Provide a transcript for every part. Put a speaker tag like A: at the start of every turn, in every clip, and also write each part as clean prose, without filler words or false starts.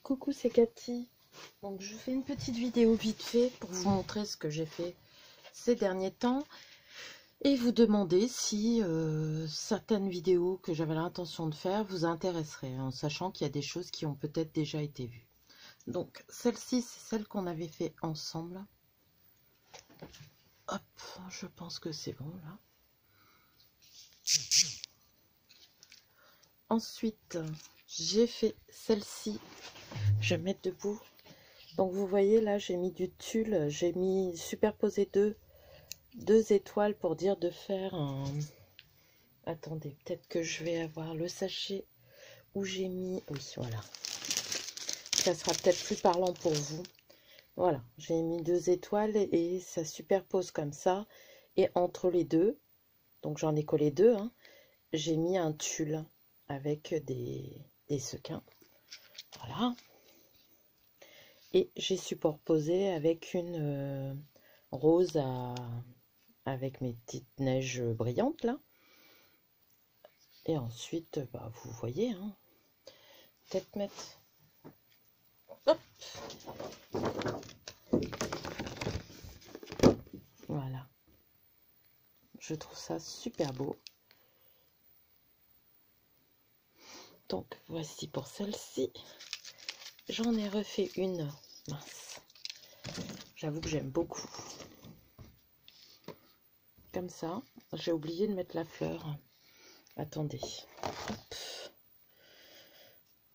A: Coucou, c'est Cathy. Donc je fais une petite vidéo vite fait pour vous montrer ce que j'ai fait ces derniers temps et vous demander si certaines vidéos que j'avais l'intention de faire vous intéresseraient, en sachant qu'il y a des choses qui ont peut-être déjà été vues. Donc celle-ci, c'est celle qu'on avait fait ensemble. Hop, je pense que c'est bon là. Ensuite, j'ai fait celle-ci. Je vais me mettre debout. Donc vous voyez là, j'ai mis du tulle, j'ai mis superposé deux étoiles pour dire de faire un... Attendez, peut-être que je vais avoir le sachet où j'ai mis... Oui, voilà. Ça sera peut-être plus parlant pour vous. Voilà, j'ai mis 2 étoiles et ça superpose comme ça. Et entre les deux, donc j'en ai collé 2, hein, j'ai mis un tulle avec des sequins. Voilà. Et j'ai superposé avec une rose avec mes petites neiges brillantes là. Et ensuite, bah, vous voyez, hein, peut-être mettre... Hop. Voilà. Je trouve ça super beau. Donc, voici pour celle-ci. J'en ai refait une. Mince. J'avoue que j'aime beaucoup. Comme ça. J'ai oublié de mettre la fleur. Attendez. Hop.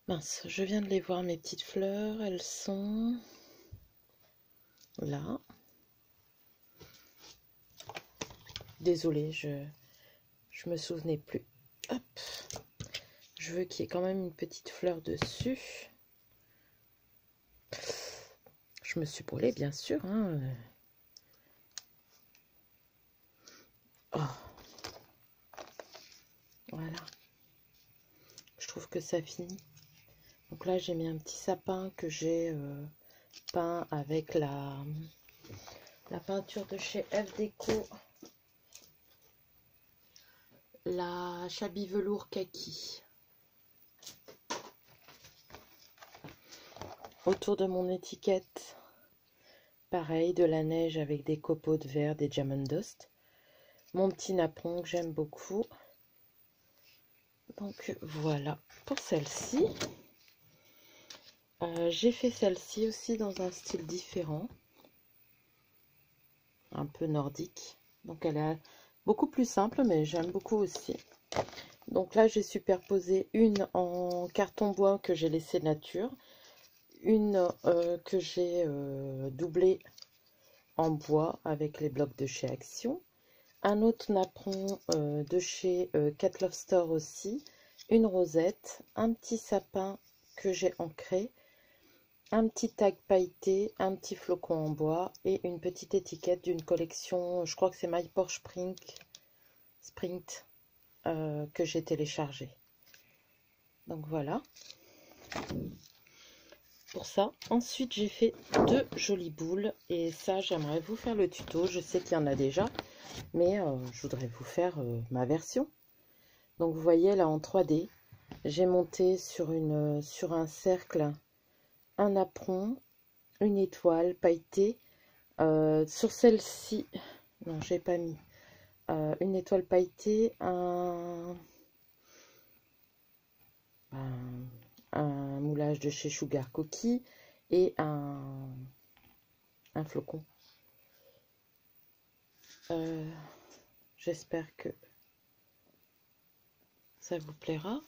A: Mince, je viens de les voir, mes petites fleurs. Elles sont là. Désolée, je me souvenais plus. Hop. Je veux qu'il y ait quand même une petite fleur dessus. Je me suis brûlée, bien sûr. Hein. Oh. Voilà. Je trouve que ça finit. Donc là, j'ai mis un petit sapin que j'ai peint avec la peinture de chez F Déco. La Shabby Velours Kaki. Autour de mon étiquette, pareil, de la neige avec des copeaux de verre, des Diamond Dust. Mon petit napperon que j'aime beaucoup. Donc voilà pour celle-ci. J'ai fait celle-ci aussi dans un style différent. Un peu nordique. Donc elle est beaucoup plus simple, mais j'aime beaucoup aussi. Donc là, j'ai superposé une en carton bois que j'ai laissé nature. Une que j'ai doublée en bois avec les blocs de chez Action. Un autre napperon de chez Cat Love Store aussi. Une rosette. Un petit sapin que j'ai ancré. Un petit tag pailleté. Un petit flocon en bois. Et une petite étiquette d'une collection, je crois que c'est My Porsche Sprint que j'ai téléchargé. Donc voilà. Pour ça, ensuite j'ai fait 2 jolies boules et ça j'aimerais vous faire le tuto. Je sais qu'il y en a déjà, mais je voudrais vous faire ma version. Donc vous voyez là en 3D, j'ai monté sur un cercle un napperon, une étoile pailletée. Sur celle-ci, non j'ai pas mis une étoile pailletée, un moulage de chez Sugar Cookie et un flocon. J'espère que ça vous plaira.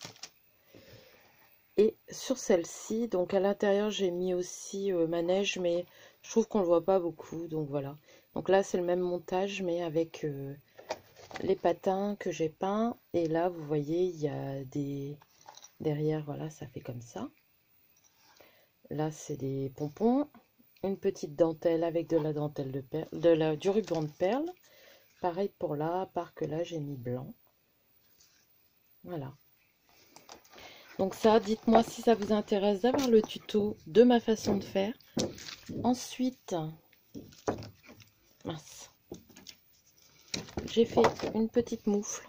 A: Et sur celle-ci, donc à l'intérieur j'ai mis aussi ma neige, mais je trouve qu'on le voit pas beaucoup, donc voilà. Donc là c'est le même montage mais avec les patins que j'ai peints. Et là vous voyez il y a des... Derrière, voilà, ça fait comme ça. Là c'est des pompons. Une petite dentelle avec de la dentelle de perle, du ruban de perle. Pareil pour là, à part que là j'ai mis blanc. Voilà. Donc ça, dites-moi si ça vous intéresse d'avoir le tuto de ma façon de faire. Ensuite, mince, j'ai fait une petite moufle.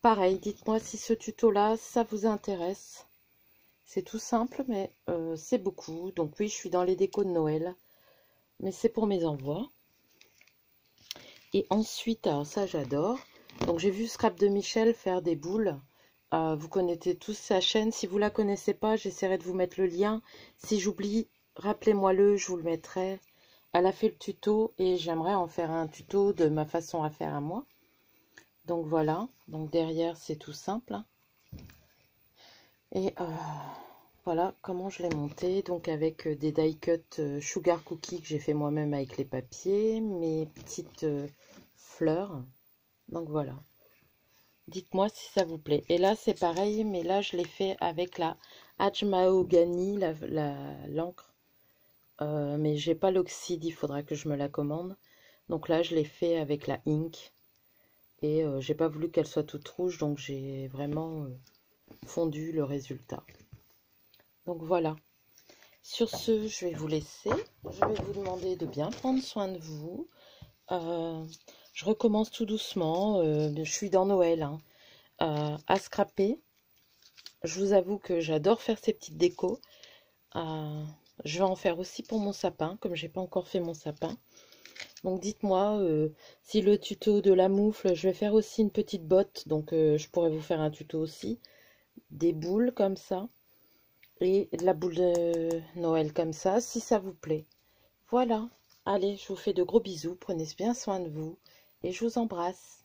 A: pareil, dites-moi si ce tuto-là, ça vous intéresse. C'est tout simple, mais c'est beaucoup. Donc oui, je suis dans les décos de Noël, mais c'est pour mes envois. Et ensuite, alors ça, j'adore. Donc j'ai vu Scrap de Michel faire des boules. Vous connaissez tous sa chaîne. Si vous la connaissez pas, j'essaierai de vous mettre le lien. Si j'oublie, rappelez-moi-le, je vous le mettrai. Elle a fait le tuto et j'aimerais en faire un tuto de ma façon à faire à moi. Donc voilà. Donc derrière, c'est tout simple. Et voilà comment je l'ai monté. Donc avec des die cut sugar cookie que j'ai fait moi-même avec les papiers. Mes petites fleurs. Donc voilà. Dites-moi si ça vous plaît. Et là, c'est pareil, mais là, je l'ai fait avec la Hatch Mahogany, l'encre. Mais j'ai pas l'oxyde, il faudra que je me la commande. Donc là, je l'ai fait avec la ink. Et j'ai pas voulu qu'elle soit toute rouge, donc j'ai vraiment fondu le résultat. Donc voilà. Sur ce, je vais vous laisser. Je vais vous demander de bien prendre soin de vous. Je recommence tout doucement. Je suis dans Noël, hein. À scraper. Je vous avoue que j'adore faire ces petites décos. Je vais en faire aussi pour mon sapin, comme j'ai pas encore fait mon sapin. Donc dites-moi si le tuto de la moufle, je vais faire aussi une petite botte. Donc je pourrais vous faire un tuto aussi. Des boules comme ça. Et de la boule de Noël comme ça, si ça vous plaît. Voilà. Allez, je vous fais de gros bisous. Prenez bien soin de vous. Et je vous embrasse.